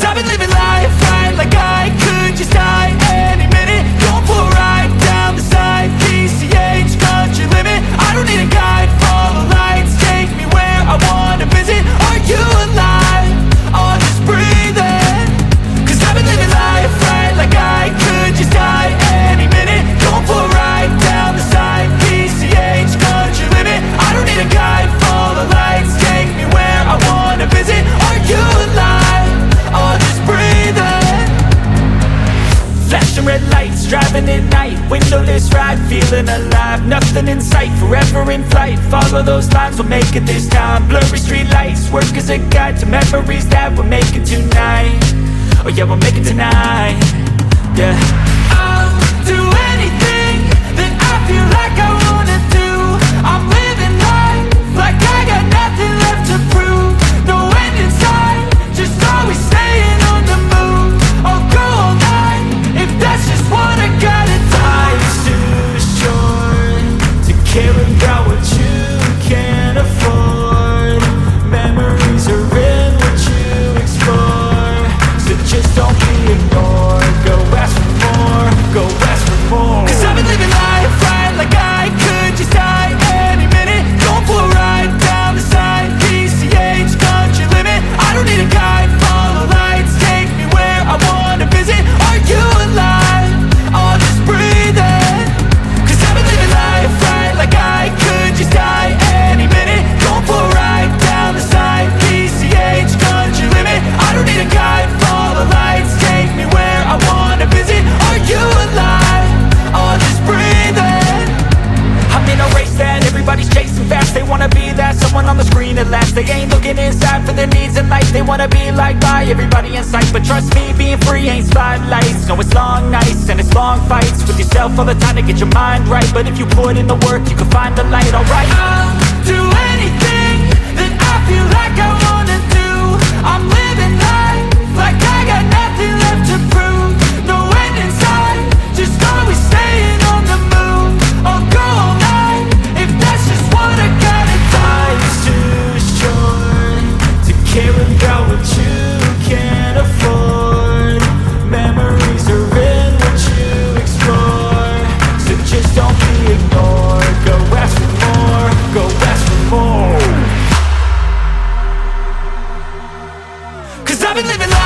Cause I've been living life right like I could just die any minute. Going for a ride down the side, PCH, country limit. I don't need a guide, follow lights, take me where I wanna visit. Are you alive? Or just breathing? Cause I've been living life right like I could just die any minute. Going for a ride down the side, PCH, country limit. I don't need a guide, follow lights, take me where I wanna visit. Are you alive? Or just breathing? Flashing red lights, driving at night, windowless ride, feeling alive. Nothing in sight, forever in flight. Follow those lines, we'll make it this time. Blurry street lights, work as a guide to memories that we're making tonight. Oh yeah, we'll make it tonight. Yeah. I'll do anything that I feel like I wanna do. I'm living life like I got nothing left to prove. No end in sight, just always staying on the move. I'll go all night if that's just what I gotta do. Life's too short to care about what you can't afford. Memories are in what you explore, so just don't be ignored. Go ask for more, go ask for more. Cause I've been living life right like I could just die any minute. Going for a ride down the side, PCH, country limit. I don't need a guide, follow lights, take me where I wanna visit. Are you alive? Or just breathing? Cause I've been living life right like I could just die any minute. Going for a ride down the side, PCH, country limit. I don't need a guide, follow lights, take me where I wanna visit. Are you alive? Or just breathing? I'm in a race that everybody's chasing fast. They wanna be that someone on the screen at last. They ain't looking inside for their needs in life. They wanna be liked by everybody in sight. But trust me, being free ain't spotlights. No, it's long nights and it's long fights with yourself all the time to get your mind right. But if you put in the work, you can find the light, alright? I'll do anything that I feel like I wanna do. I'm living life like I got nothing left to prove. No end in sight, just always staying on the move. I'll go all night if that's just what I gotta do. Life's too short to care about what you can't afford. Memories are in what you explore, so just don't be ignored. Go ask for more, go ask for more. Cause I've been living life